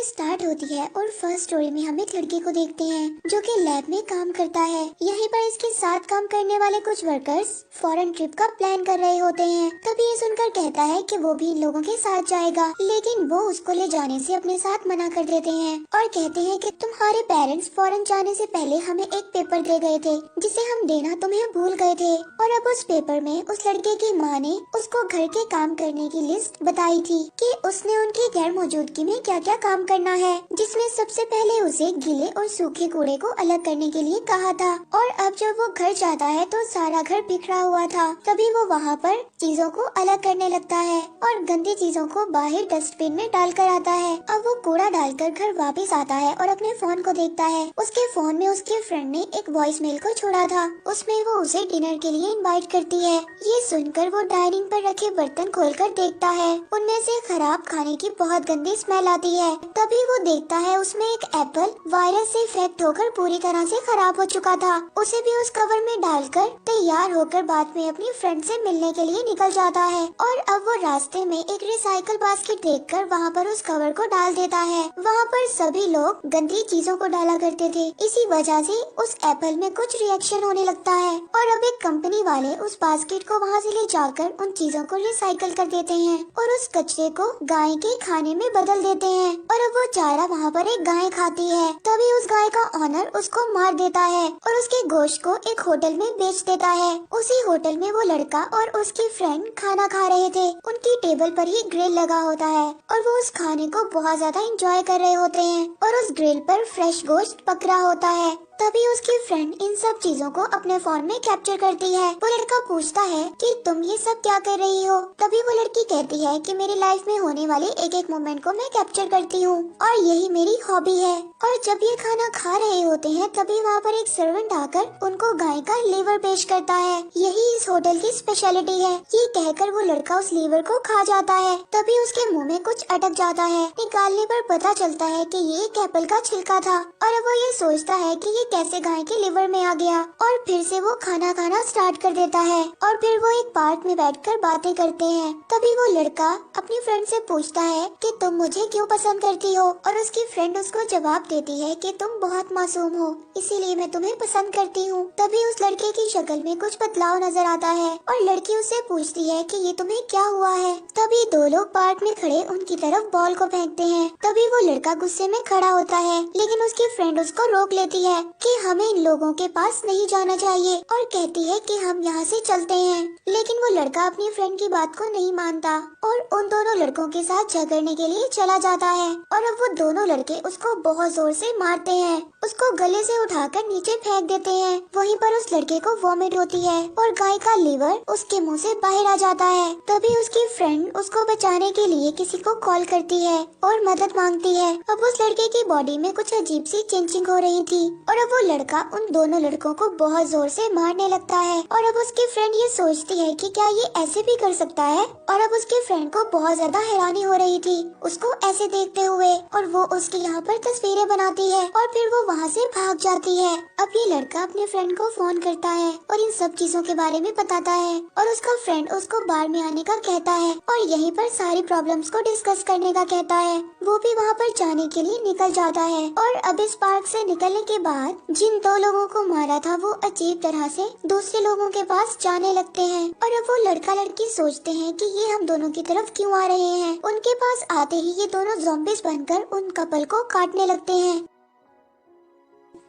Start होती है और फर्स्ट स्टोरी में हम एक लड़के को देखते हैं जो कि लैब में काम करता है। यहीं पर इसके साथ काम करने वाले कुछ वर्कर्स फॉरेन ट्रिप का प्लान कर रहे होते हैं। तभी ये सुनकर कहता है कि वो भी इन लोगों के साथ जाएगा, लेकिन वो उसको ले जाने से अपने साथ मना कर देते हैं और कहते हैं कि तुम्हारे पेरेंट्स फॉरेन जाने से पहले हमें एक पेपर दे गए थे जिसे हम देना तुम्हें भूल गए थे। और अब उस पेपर में उस लड़के की माँ ने उसको घर के काम करने की लिस्ट बताई थी कि उसने उनकी गैर मौजूदगी में क्या क्या काम करना है, जिसमें सबसे पहले उसे गीले और सूखे कूड़े को अलग करने के लिए कहा था। और अब जब वो घर जाता है तो सारा घर बिखरा हुआ था। तभी वो वहाँ पर चीजों को अलग करने लगता है और गंदी चीजों को बाहर डस्टबिन में डाल कर आता है। अब वो कूड़ा डालकर घर वापस आता है और अपने फोन को देखता है। उसके फोन में उसके फ्रेंड ने एक वॉइस मेल को छोड़ा था, उसमें वो उसे डिनर के लिए इनवाइट करती है। ये सुनकर वो डाइनिंग पर रखे बर्तन खोलकर देखता है, उनमें से खराब खाने की बहुत गंदी स्मेल आती है। तभी वो देखता है उसमें एक एप्पल वायरस से इफेक्ट होकर पूरी तरह से खराब हो चुका था। उसे भी उस कवर में डालकर तैयार होकर बाद में अपनी फ्रेंड से मिलने के लिए निकल जाता है। और अब वो रास्ते में एक रिसाइकल बास्केट देखकर वहाँ पर उस कवर को डाल देता है। वहाँ पर सभी लोग गंदी चीजों को डाला करते थे, इसी वजह से उस एप्पल में कुछ रिएक्शन होने लगता है। और अब एक कंपनी वाले उस बास्केट को वहाँ से ले जाकर उन चीजों को रिसाइकल कर देते हैं और उस कचरे को गाय के खाने में बदल देते हैं। और अब वो चारा वहाँ पर एक गाय खाती है। तभी उस गाय का ऑनर उसको मार देता है और उसके गोश्त को एक होटल में बेच देता है। उसी होटल में वो लड़का और उसकी फ्रेंड खाना खा रहे थे। उनकी टेबल पर ही ग्रिल लगा होता है और वो उस खाने को बहुत ज्यादा एंजॉय कर रहे होते हैं और उस ग्रिल पर फ्रेश गोश्त पक रहा होता है। तभी उसकी फ्रेंड इन सब चीजों को अपने फोन में कैप्चर करती है। वो लड़का पूछता है कि तुम ये सब क्या कर रही हो। तभी वो लड़की कहती है कि मेरी लाइफ में होने वाले एक एक मोमेंट को मैं कैप्चर करती हूँ और यही मेरी हॉबी है। और जब ये खाना खा रहे होते हैं तभी वहाँ पर एक सर्वेंट आकर उनको गाय का लीवर पेश करता है। यही इस होटल की स्पेशलिटी है। ये कहकर वो लड़का उस लीवर को खा जाता है। तभी उसके मुँह में कुछ अटक जाता है। निकालने पर पता चलता है कि ये एक एप्पल का छिलका था। और अब वो ये सोचता है कि कैसे गाय के लिवर में आ गया और फिर से वो खाना खाना स्टार्ट कर देता है। और फिर वो एक पार्क में बैठकर बातें करते हैं। तभी वो लड़का अपनी फ्रेंड से पूछता है कि तुम मुझे क्यों पसंद करती हो। और उसकी फ्रेंड उसको जवाब देती है कि तुम बहुत मासूम हो, इसीलिए मैं तुम्हें पसंद करती हूँ। तभी उस लड़के की शक्ल में कुछ बदलाव नजर आता है और लड़की उससे पूछती है कि ये तुम्हें क्या हुआ है। तभी दो लोग पार्क में खड़े उनकी तरफ बॉल को फेंकते हैं। तभी वो लड़का गुस्से में खड़ा होता है, लेकिन उसकी फ्रेंड उसको रोक लेती है कि हमें इन लोगों के पास नहीं जाना चाहिए और कहती है कि हम यहाँ से चलते हैं। लेकिन वो लड़का अपनी फ्रेंड की बात को नहीं मानता और उन दोनों लड़कों के साथ झगड़ने के लिए चला जाता है। और अब वो दोनों लड़के उसको बहुत जोर से मारते हैं, उसको गले से उठाकर नीचे फेंक देते हैं। वहीं पर उस लड़के को वॉमिट होती है और गाय का लीवर उसके मुंह से बाहर आ जाता है। तभी उसकी फ्रेंड उसको बचाने के लिए किसी को कॉल करती है और मदद मांगती है। अब उस लड़के की बॉडी में कुछ अजीब सी चिंचिंग हो रही थी और अब वो लड़का उन दोनों लड़कों को बहुत जोर से मारने लगता है। और अब उसकी फ्रेंड ये सोचती है कि क्या ये ऐसे भी कर सकता है। और अब उसकी फ्रेंड को बहुत ज्यादा हैरानी हो रही थी उसको ऐसे देखते हुए और वो उसकी यहाँ पर तस्वीरें बनाती है और फिर वो वहाँ से भाग जाती है। अब ये लड़का अपने फ्रेंड को फोन करता है और इन सब चीजों के बारे में बताता है और उसका फ्रेंड उसको बार में आने का कहता है और यहीं पर सारी प्रॉब्लम्स को डिस्कस करने का कहता है। वो भी वहाँ पर जाने के लिए निकल जाता है। और अब इस पार्क से निकलने के बाद जिन दो लोगों को मारा था वो अजीब तरह से दूसरे लोगों के पास जाने लगते हैं। और अब वो लड़का लड़की सोचते हैं कि ये हम दोनों की तरफ क्यों आ रहे हैं। उनके पास आते ही ये दोनों ज़ॉम्बीज बनकर उन कपल को काटने लगते हैं।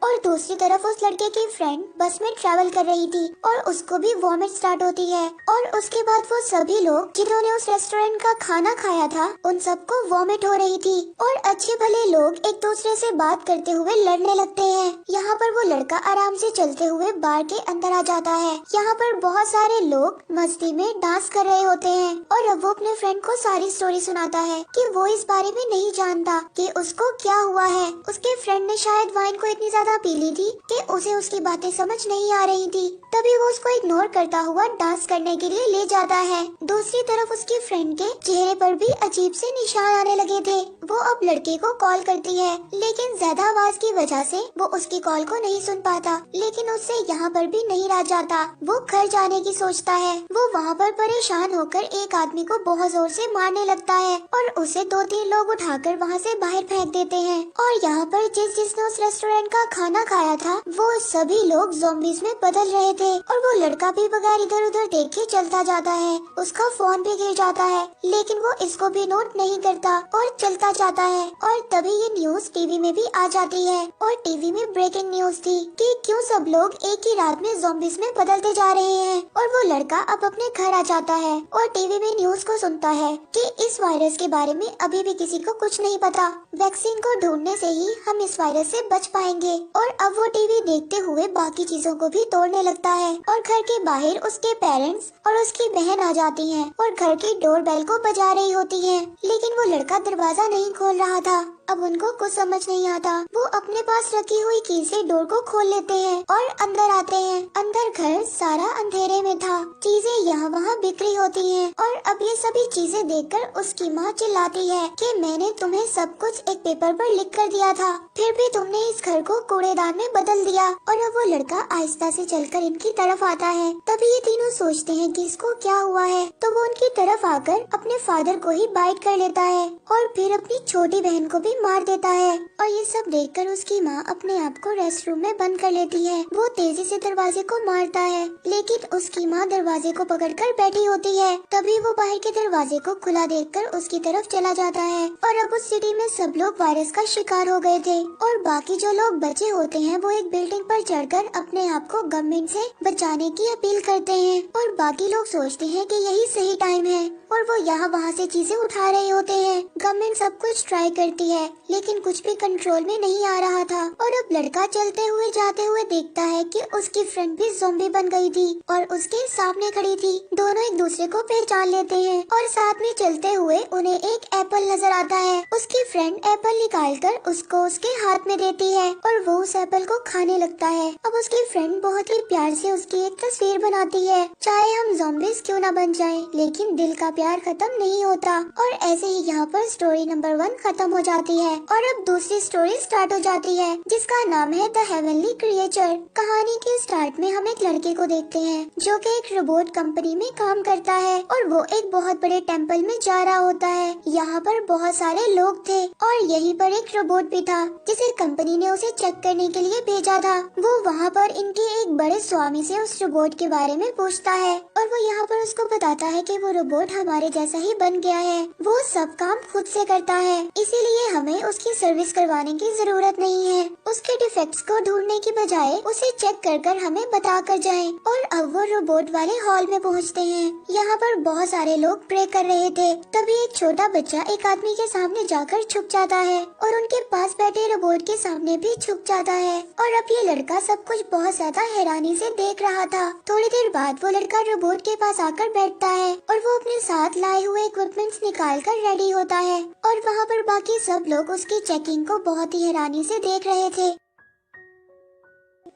और दूसरी तरफ उस लड़के की फ्रेंड बस में ट्रैवल कर रही थी और उसको भी वॉमिट स्टार्ट होती है। और उसके बाद वो सभी लोग जिन्होंने उस रेस्टोरेंट का खाना खाया था उन सबको वॉमिट हो रही थी और अच्छे भले लोग एक दूसरे से बात करते हुए लड़ने लगते हैं। यहाँ पर वो लड़का आराम से चलते हुए बार के अंदर आ जाता है। यहाँ पर बहुत सारे लोग मस्ती में डांस कर रहे होते हैं और अब वो अपने फ्रेंड को सारी स्टोरी सुनाता है कि वो इस बारे में नहीं जानता कि उसको क्या हुआ है। उसके फ्रेंड ने शायद वाइन को इतनी ज्यादा ज्यादा पीली थी कि उसे उसकी बातें समझ नहीं आ रही थी। तभी वो उसको इग्नोर करता हुआ डांस करने के लिए ले जाता है। दूसरी तरफ उसकी फ्रेंड के चेहरे पर भी अजीब से निशान आने लगे थे। वो अब लड़के को कॉल करती है, लेकिन ज्यादा आवाज की वजह से वो उसकी कॉल को नहीं सुन पाता। लेकिन उससे यहाँ पर भी नहीं रह जाता। वो घर जाने की सोचता है। वो वहाँ पर परेशान होकर एक आदमी को बहुत जोर से मारने लगता है और उसे 2-3 लोग उठाकर वहाँ से बाहर फेंक देते हैं। और यहाँ पर जिसने उस रेस्टोरेंट का खाना खाया था वो सभी लोग ज़ॉम्बीज़ में बदल रहे थे। और वो लड़का भी बगैर इधर उधर देख के चलता जाता है। उसका फोन भी गिर जाता है, लेकिन वो इसको भी नोट नहीं करता और चलता जाता है। और तभी ये न्यूज टीवी में भी आ जाती है और टीवी में ब्रेकिंग न्यूज थी कि क्यों सब लोग एक ही रात में ज़ॉम्बीज़ में बदलते जा रहे हैं। और वो लड़का अब अपने घर आ जाता है और टीवी में न्यूज को सुनता है कि इस वायरस के बारे में अभी भी किसी को कुछ नहीं पता। वैक्सीन को ढूंढने से ही हम इस वायरस से बच पाएंगे। और अब वो टीवी देखते हुए बाकी चीजों को भी तोड़ने लगता है। और घर के बाहर उसके पेरेंट्स और उसकी बहन आ जाती हैं और घर की डोर बेल को बजा रही होती है, लेकिन वो लड़का दरवाजा नहीं खोल रहा था। अब उनको कुछ समझ नहीं आता। वो अपने पास रखी हुई की से डोर को खोल लेते हैं और अंदर आते हैं। अंदर घर सारा अंधेरे में था। चीजें यहाँ वहाँ बिखरी होती हैं। और अब ये सभी चीजें देखकर उसकी माँ चिल्लाती है कि मैंने तुम्हें सब कुछ एक पेपर पर लिख कर दिया था, फिर भी तुमने इस घर को कूड़ेदान में बदल दिया। और अब वो लड़का आहिस्ता से चलकर इनकी तरफ आता है। तभी ये तीनों सोचते हैं कि इसको क्या हुआ है, तो वो उनकी तरफ आकर अपने फादर को ही बाइट कर लेता है और फिर अपनी छोटी बहन को भी मार देता है। और ये सब देखकर उसकी माँ अपने आप को रेस्ट रूम में बंद कर लेती है। वो तेजी से दरवाजे को मारता है, लेकिन उसकी माँ दरवाजे को पकड़कर बैठी होती है। तभी वो बाहर के दरवाजे को खुला देखकर उसकी तरफ चला जाता है। और अब उस सिटी में सब लोग वायरस का शिकार हो गए थे और बाकी जो लोग बचे होते हैं वो एक बिल्डिंग पर चढ़कर अपने आप को गवर्नमेंट से बचाने की अपील करते हैं। और बाकी लोग सोचते हैं कि यही सही टाइम है और वो यहाँ वहाँ से चीजें उठा रहे होते हैं। गवर्नमेंट सब कुछ ट्राई करती है, लेकिन कुछ भी कंट्रोल में नहीं आ रहा था। और अब लड़का चलते हुए जाते हुए देखता है कि उसकी फ्रेंड भी ज़ॉम्बी बन गई थी और उसके सामने खड़ी थी। दोनों एक दूसरे को पहचान लेते हैं और साथ में चलते हुए उन्हें एक एप्पल नजर आता है। उसकी फ्रेंड एप्पल निकालकर उसको उसके हाथ में देती है और वो उस एप्पल को खाने लगता है। अब उसकी फ्रेंड बहुत ही प्यार से उसकी एक तस्वीर बनाती है। चाहे हम ज़ॉम्बीज़ क्यों न बन जाएं, लेकिन दिल का प्यार खत्म नहीं होता। और ऐसे ही यहाँ पर स्टोरी नंबर 1 खत्म हो जाती है और अब दूसरी स्टोरी स्टार्ट हो जाती है जिसका नाम है द हेवनली क्रिएचर। कहानी के स्टार्ट में हम एक लड़के को देखते हैं जो कि एक रोबोट कंपनी में काम करता है और वो एक बहुत बड़े टेम्पल में जा रहा होता है। यहाँ पर बहुत सारे लोग थे और यहीं पर एक रोबोट भी था जिसे कंपनी ने उसे चेक करने के लिए भेजा था। वो वहाँ पर इनके एक बड़े स्वामी से उस रोबोट के बारे में पूछता है और वो यहाँ पर उसको बताता है कि वो रोबोट हमारे जैसा ही बन गया है। वो सब काम खुद से करता है, इसीलिए हमें उसकी सर्विस करवाने की जरूरत नहीं है। उसके डिफेक्ट्स को ढूंढने की बजाय उसे चेक कर हमें बता कर जाए। और अब वो रोबोट वाले हॉल में पहुँचते हैं। यहाँ पर बहुत सारे लोग प्रे कर रहे थे। तभी एक छोटा बच्चा एक आदमी के सामने जाकर छुप जाता है और उनके पास बैठे रोबोट के सामने भी छुप जाता है। और अब ये लड़का सब कुछ बहुत ज्यादा हैरानी से देख रहा था। थोड़ी देर बाद वो लड़का रोबोट के पास आकर बैठता है और वो अपने साथ लाए हुए इक्विपमेंट्स निकाल कर रेडी होता है। और वहाँ पर बाकी सब लोग उसकी चेकिंग को बहुत ही हैरानी से देख रहे थे।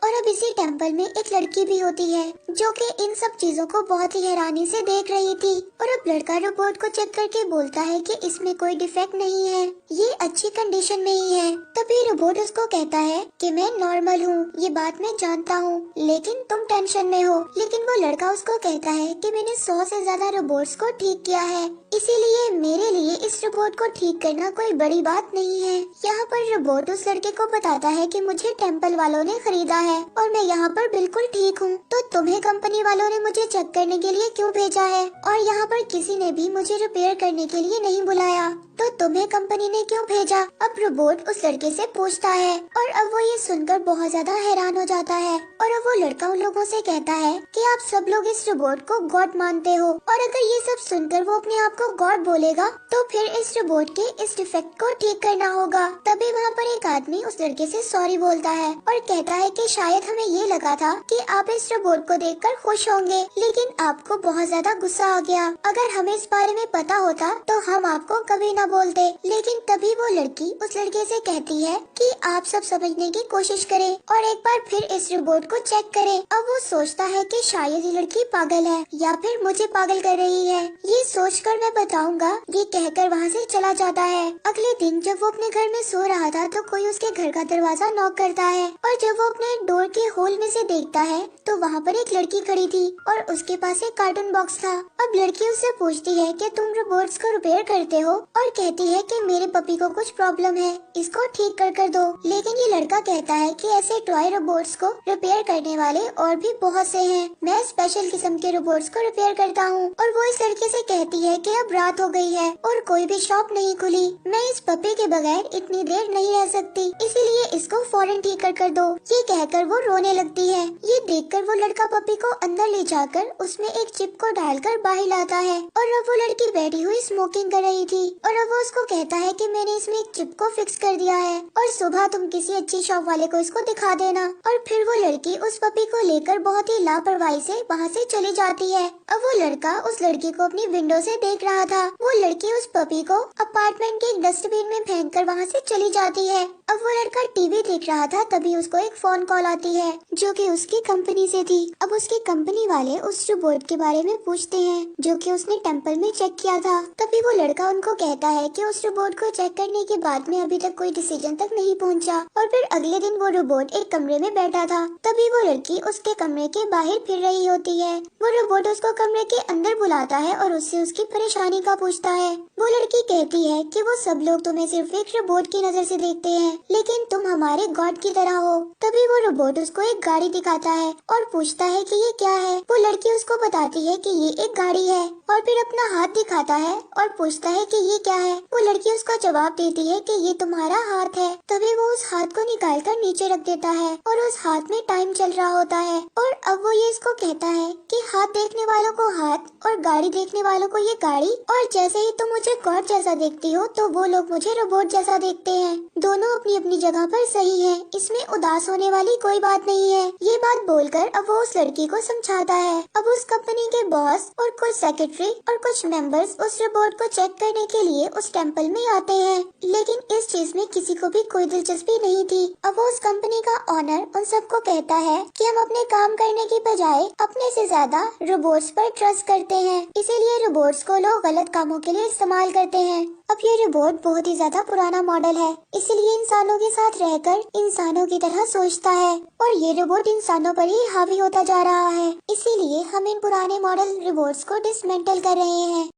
और अब इसी टेम्पल में एक लड़की भी होती है जो कि इन सब चीजों को बहुत ही हैरानी से देख रही थी। और अब लड़का रोबोट को चेक करके बोलता है कि इसमें कोई डिफेक्ट नहीं है, ये अच्छी कंडीशन में ही है। तभी रोबोट उसको कहता है कि मैं नॉर्मल हूँ, ये बात मैं जानता हूँ, लेकिन तुम टेंशन में हो। लेकिन वो लड़का उसको कहता है कि मैंने 100 से ज्यादा रोबोट्स को ठीक किया है, इसीलिए मेरे लिए इस रोबोट को ठीक करना कोई बड़ी बात नहीं है। यहाँ पर रोबोट उस लड़के को बताता है कि मुझे टेम्पल वालों ने खरीदा है और मैं यहाँ पर बिल्कुल ठीक हूँ, तो तुम्हें कंपनी वालों ने मुझे चेक करने के लिए क्यों भेजा है? और यहाँ पर किसी ने भी मुझे रिपेयर करने के लिए नहीं बुलाया, तो तुम्हें कंपनी ने क्यों भेजा? अब रोबोट उस लड़के से पूछता है और अब वो ये सुनकर बहुत ज्यादा हैरान हो जाता है। और अब वो लड़का उन लोगों से कहता है कि आप सब लोग इस रोबोट को गॉड मानते हो, और अगर ये सब सुनकर वो अपने आप को गॉड बोलेगा तो फिर इस रोबोट के इस डिफेक्ट को ठीक करना होगा। तभी वहाँ पर एक आदमी उस लड़के से सॉरी बोलता है और कहता है कि शायद हमें ये लगा था कि आप इस रोबोट को देखकर खुश होंगे, लेकिन आपको बहुत ज्यादा गुस्सा आ गया। अगर हमें इस बारे में पता होता तो हम आपको कभी न बोलते। लेकिन तभी वो लड़की उस लड़के से कहती है कि आप सब समझने की कोशिश करें और एक बार फिर इस रिपोर्ट को चेक करें। अब वो सोचता है कि शायद ये लड़की पागल है या फिर मुझे पागल कर रही है। ये सोचकर मैं बताऊंगा, ये कहकर वहाँ से चला जाता है। अगले दिन जब वो अपने घर में सो रहा था तो कोई उसके घर का दरवाजा नॉक करता है और जब वो अपने डोर के होल में से देखता है तो वहाँ पर एक लड़की खड़ी थी और उसके पास एक कार्टून बॉक्स था। अब लड़की उससे पूछती है कि तुम रोबोट्स को रिपेयर करते हो और कहती है कि मेरे पपी को कुछ प्रॉब्लम है, इसको ठीक कर दो। लेकिन ये लड़का कहता है कि ऐसे टॉय रोबोट्स को रिपेयर करने वाले और भी बहुत से हैं, मैं स्पेशल किस्म के रोबोट्स को रिपेयर करता हूँ। और वो इस लड़के से कहती है कि अब रात हो गई है और कोई भी शॉप नहीं खुली, मैं इस पपी के बगैर इतनी देर नहीं रह सकती, इसीलिए इसको फौरन ठीक कर दो। ये कहकर वो रोने लगती है। ये देखकर वो लड़का पपी को अंदर ले जाकर उसमें एक चिप को डालकर बाहर लाता है और अब वो लड़की बैठी हुई स्मोकिंग कर रही थी और अब वो उसको कहता है कि मैंने इसमें एक चिप को फिक्स कर दिया है और सुबह तुम किसी अच्छी शॉप वाले को इसको दिखा देना। और फिर वो लड़की उस पपी को लेकर बहुत ही लापरवाही से वहाँ से चली जाती है। अब वो लड़का उस लड़की को अपनी विंडो से देख रहा था। वो लड़की उस पपी को अपार्टमेंट के एक डस्टबिन में फेंक कर वहाँ से चली जाती है। अब वो लड़का टीवी देख रहा था, तभी उसको एक फोन कॉल आती है जो कि उसकी कंपनी से थी। अब उसकी कंपनी वाले उस रोबोट के बारे में पूछते हैं जो कि उसने टेम्पल में चेक किया था। तभी वो लड़का उनको कहता है कि उस रोबोट को चेक करने के बाद में अभी तक कोई डिसीजन तक नहीं पहुंचा। और फिर अगले दिन वो रोबोट एक कमरे में बैठा था। तभी वो लड़की उसके कमरे के बाहर फिर रही होती है। वो रोबोट उसको कमरे के अंदर बुलाता है और उससे उसकी परेशानी का पूछता है। वो लड़की कहती है कि वो सब लोग तुम्हें सिर्फ एक रोबोट की नजर से देखते हैं, लेकिन तुम हमारे गॉड की तरह हो। तभी वो रोबोट उसको एक गाड़ी दिखाता है और पूछता है कि ये क्या है। वो लड़की उसको बताती है कि ये एक गाड़ी है और फिर अपना हाथ दिखाता है और पूछता है कि ये क्या है। वो लड़की उसका जवाब देती है कि ये तुम्हारा हाथ है। तभी वो उस हाथ को निकालकर नीचे रख देता है और उस हाथ में टाइम चल रहा होता है। और अब वो ये इसको कहता है कि हाथ देखने वालों को हाथ और गाड़ी देखने वालों को ये गाड़ी, और जैसे ही तुम मुझे गॉड जैसा देखती हो तो वो लोग मुझे रोबोट जैसा देखते हैं। दोनों अपनी अपनी जगह पर सही है, इसमें उदास होने वाली कोई बात नहीं है। ये बात बोलकर अब वो उस लड़की को समझाता है। अब उस कंपनी के बॉस और कुछ सेक्रेटरी और कुछ मेंबर्स उस रोबोट को चेक करने के लिए उस टेम्पल में आते हैं, लेकिन इस चीज में किसी को भी कोई दिलचस्पी नहीं थी। अब वो उस कंपनी का ऑनर उन सबको कहता है कि हम अपने काम करने की बजाय अपने से ज्यादा रोबोट्स पर ट्रस्ट करते हैं, इसीलिए रोबोट्स को लोग गलत कामों के लिए इस्तेमाल करते हैं। अब ये रोबोट बहुत ही ज्यादा पुराना मॉडल है, इसीलिए इंसानों के साथ रहकर इंसानों की तरह सोचता है और ये रोबोट इंसानों पर ही हावी होता जा रहा है, इसीलिए हम इन पुराने मॉडल रोबोट्स को डिसमेंटल कर रहे हैं।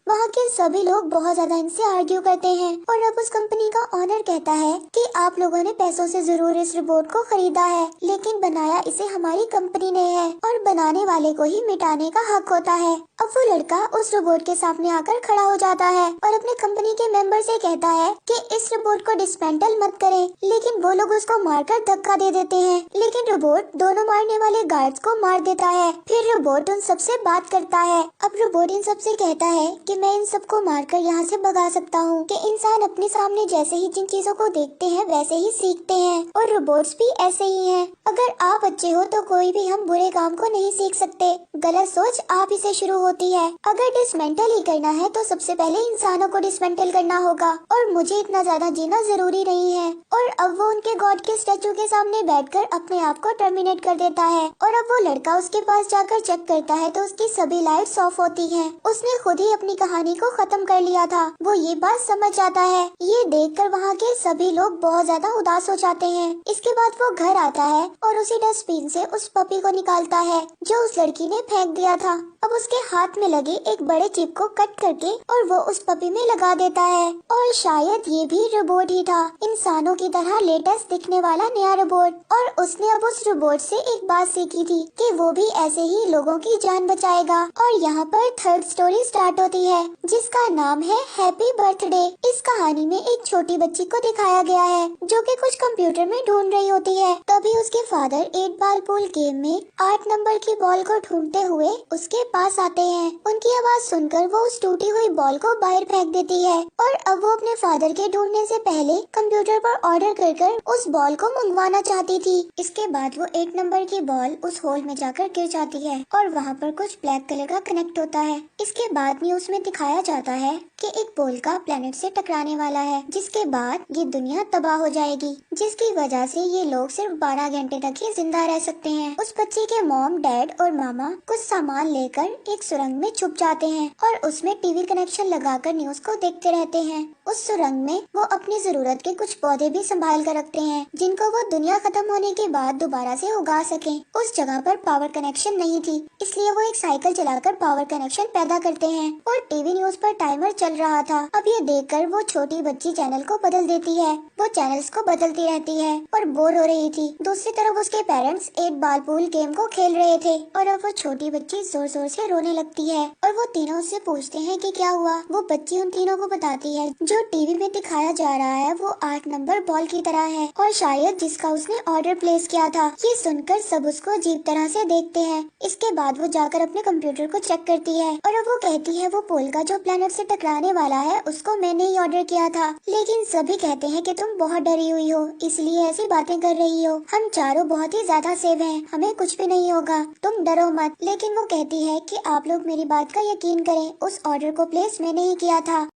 वहाँ के सभी लोग बहुत ज्यादा इनसे आर्ग्यू करते हैं और अब उस कंपनी का ऑनर कहता है कि आप लोगों ने पैसों से जरूर इस रोबोट को खरीदा है, लेकिन बनाया इसे हमारी कंपनी ने है और बनाने वाले को ही मिटाने का हक होता है। अब वो लड़का उस रोबोट के सामने आकर खड़ा हो जाता है और अपने कंपनी के मेंबर से कहता है कि इस रोबोट को डिसमेंटल मत करें, लेकिन वो लोग उसको मारकर धक्का दे देते हैं। लेकिन रोबोट दोनों मारने वाले गार्ड्स को मार देता है। फिर रोबोट उन सबसे बात करता है। अब रोबोट इन सबसे कहता है कि मैं इन सबको मारकर यहाँ से भगा सकता हूँ, कि इंसान अपने सामने जैसे ही जिन चीजों को देखते हैं वैसे ही सीखते हैं और रोबोट्स भी ऐसे ही हैं। अगर आप अच्छे हो तो कोई भी हम बुरे काम को नहीं सीख सकते, गलत सोच आप ही से शुरू होती है। अगर डिसमेंटल ही करना है तो सबसे पहले इंसानों को डिसमेंटल करना होगा और मुझे इतना ज्यादा जीना जरूरी नहीं है। और अब वो उनके गॉड के स्टैचू के सामने बैठकर अपने आप को टर्मिनेट कर देता है और अब वो लड़का उसके पास जाकर चेक करता है तो उसकी सभी लाइट्स ऑफ होती हैं। उसने खुद ही अपनी कहानी को खत्म कर लिया था। वो ये बात समझ जाता है। ये देखकर वहाँ के सभी लोग बहुत ज्यादा उदास हो जाते हैं। इसके बाद वो घर आता है और उसी डस्टबिन से उस पपी को निकालता है जो उस लड़की ने फेंक दिया था। अब उसके हाथ में लगे एक बड़े चिप को कट करके और वो उस पपी में लगा देता है और शायद ये भी रोबोट ही था, इंसानों की तरह लेटेस्ट दिखने वाला नया रोबोट। और उसने अब उस रोबोट से एक बात सीखी थी कि वो भी ऐसे ही लोगों की जान बचाएगा। और यहाँ पर थर्ड स्टोरी स्टार्ट होती है जिसका नाम है हैप्पी बर्थडे। इस कहानी में एक छोटी बच्ची को दिखाया गया है जो कि कुछ कंप्यूटर में ढूंढ रही होती है। तभी उसके फादर 8 बॉल पूल गेम में 8 नंबर की बॉल को ढूंढते हुए उसके पास आते हैं। उनकी आवाज सुनकर वो उस टूटी हुई बॉल को बाहर फेंक देती है और अब वो अपने फादर के ढूंढने से पहले कंप्यूटर पर ऑर्डर कर उस बॉल को मंगवाना चाहती थी। इसके बाद वो 8 नंबर की बॉल उस होल में जाकर गिर जाती है और वहाँ पर कुछ ब्लैक कलर का कनेक्ट होता है। इसके बाद में उसमें में दिखाया जाता है कि एक पोल्का प्लेनेट से टकराने वाला है, जिसके बाद ये दुनिया तबाह हो जाएगी, जिसकी वजह से ये लोग सिर्फ 12 घंटे तक ही जिंदा रह सकते हैं। उस बच्चे के मॉम, डैड और मामा कुछ सामान लेकर एक सुरंग में छुप जाते हैं और उसमें टीवी कनेक्शन लगाकर न्यूज को देखते रहते हैं। उस सुरंग में वो अपनी जरूरत के कुछ पौधे भी संभाल कर रखते हैं, जिनको वो दुनिया खत्म होने के बाद दोबारा से उगा सके। उस जगह पर पावर कनेक्शन नहीं थी, इसलिए वो एक साइकिल चलाकर पावर कनेक्शन पैदा करते हैं और टीवी न्यूज पर टाइमर चल रहा था। अब ये देखकर वो छोटी बच्ची चैनल को बदल देती है। वो चैनल्स को बदलती रहती है और बोर हो रही थी। दूसरी तरफ उसके पेरेंट्स एक बाल पूल गेम को खेल रहे थे और अब वो छोटी बच्ची जोर जोर से रोने लगती है और वो तीनों उससे पूछते हैं कि क्या हुआ। वो बच्ची उन तीनों को बताती है जो टीवी में दिखाया जा रहा है वो 8 नंबर बॉल की तरह है और शायद जिसका उसने ऑर्डर प्लेस किया था। ये सुनकर सब उसको अजीब तरह से देखते हैं। इसके बाद वो जाकर अपने कंप्यूटर को चेक करती है और अब वो कहती है वो पोल्का जो प्लेनेट से टकराने वाला है उसको मैंने ही ऑर्डर किया था। लेकिन सभी कहते हैं कि तुम बहुत डरी हुई हो, इसलिए ऐसी बातें कर रही हो। हम चारों बहुत ही ज्यादा सेफ हैं, हमें कुछ भी नहीं होगा, तुम डरो मत। लेकिन वो कहती है कि आप लोग मेरी बात का यकीन करें, उस ऑर्डर को प्लेस मैंने ही किया था।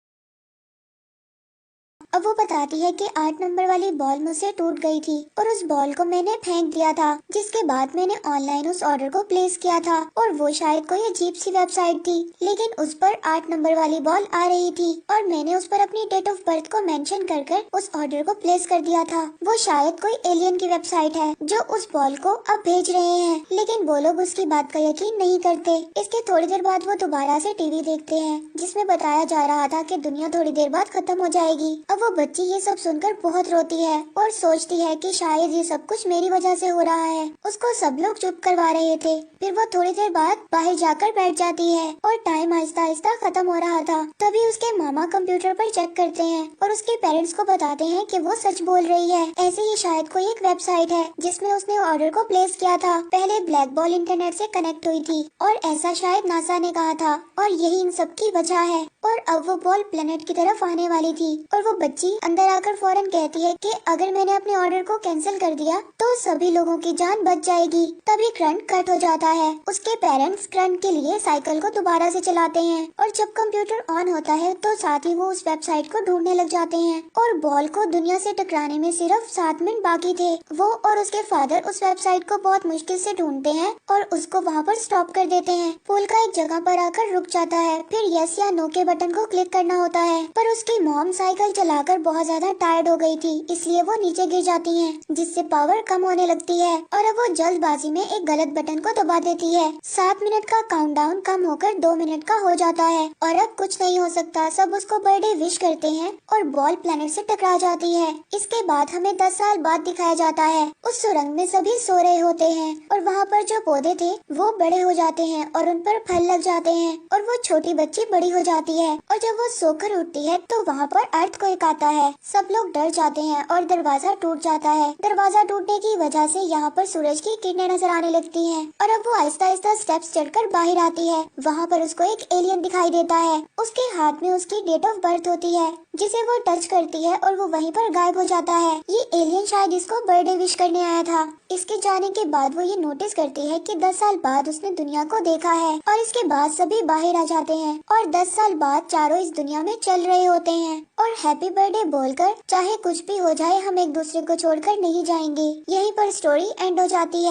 अब वो बताती है कि 8 नंबर वाली बॉल मुझसे टूट गई थी और उस बॉल को मैंने फेंक दिया था, जिसके बाद मैंने ऑनलाइन उस ऑर्डर को प्लेस किया था और वो शायद कोई अजीब सी वेबसाइट थी, लेकिन उस पर 8 नंबर वाली बॉल आ रही थी और मैंने उस पर अपनी डेट ऑफ बर्थ को मेंशन कर कर उस ऑर्डर को प्लेस कर दिया था। वो शायद कोई एलियन की वेबसाइट है जो उस बॉल को अब भेज रहे हैं, लेकिन वो लोग उसकी बात का यकीन नहीं करते। इसके थोड़ी देर बाद वो दोबारा से टीवी देखते हैं जिसमें बताया जा रहा था कि दुनिया थोड़ी देर बाद खत्म हो जाएगी। अब वो बच्ची ये सब सुनकर बहुत रोती है और सोचती है कि शायद ये सब कुछ मेरी वजह से हो रहा है। उसको सब लोग चुप करवा रहे थे। फिर वो थोड़ी देर बाद बाहर जाकर बैठ जाती है और टाइम आहिस्ता आहिस्ता खत्म हो रहा था। तभी उसके मामा कंप्यूटर पर चेक करते हैं और उसके पेरेंट्स को बताते हैं कि वो सच बोल रही है। ऐसे ही शायद कोई एक वेबसाइट है जिसमें उसने ऑर्डर को प्लेस किया था। पहले ब्लैक बॉल इंटरनेट से कनेक्ट हुई थी और ऐसा शायद नासा ने कहा था और यही इन सब की वजह है। और अब वो बॉल प्लेनेट की तरफ आने वाली थी और वो बच्ची अंदर आकर फौरन कहती है कि अगर मैंने अपने ऑर्डर को कैंसिल कर दिया तो सभी लोगों की जान बच जाएगी। तभी करंट कट हो जाता है। उसके पेरेंट्स करंट के लिए साइकिल को दोबारा से चलाते हैं और जब कंप्यूटर ऑन होता है तो साथ ही वो उस वेबसाइट को ढूंढने लग जाते हैं और बॉल को दुनिया से टकराने में सिर्फ 7 मिनट बाकी थे। वो और उसके फादर उस वेबसाइट को बहुत मुश्किल से ढूंढते हैं और उसको वहाँ पर स्टॉप कर देते हैं। पुल का एक जगह पर आकर रुक जाता है। फिर यस या नो के बटन को क्लिक करना होता है, पर उसकी मॉम साइकिल चलाकर बहुत ज्यादा टायर्ड हो गई थी, इसलिए वो नीचे गिर जाती हैं, जिससे पावर कम होने लगती है और अब वो जल्दबाजी में एक गलत बटन को दबा देती है। 7 मिनट का काउंटडाउन कम होकर 2 मिनट का हो जाता है और अब कुछ नहीं हो सकता। सब उसको बर्थडे विश करते हैं और बॉल प्लेनेट से टकरा जाती है। इसके बाद हमें 10 साल बाद दिखाया जाता है। उस सुरंग में सभी सो रहे होते हैं और वहाँ पर जो पौधे थे वो बड़े हो जाते हैं और उन पर फल लग जाते हैं और वो छोटी बच्ची बड़ी हो जाती है और जब वो सोकर उठती है तो वहाँ पर अर्थक्वेक आता है। सब लोग डर जाते हैं और दरवाजा टूट जाता है। दरवाजा टूटने की वजह से यहाँ पर सूरज की किरणें नजर आने लगती हैं और अब वो आहिस्ता आहिस्ता स्टेप्स चढ़कर बाहर आती है। वहाँ पर उसको एक एलियन दिखाई देता है। उसके हाथ में उसकी डेट ऑफ बर्थ होती है जिसे वो टच करती है और वो वहीं पर गायब हो जाता है। ये एलियन शायद इसको बर्थडे विश करने आया था। इसके जाने के बाद वो ये नोटिस करती है कि 10 साल बाद उसने दुनिया को देखा है और इसके बाद सभी बाहर आ जाते हैं और 10 साल बाद चारों इस दुनिया में चल रहे होते हैं और हैप्पी बर्थडे बोलकर चाहे कुछ भी हो जाए हम एक दूसरे को छोड़कर नहीं जाएंगे। यहीं पर स्टोरी एंड हो जाती है।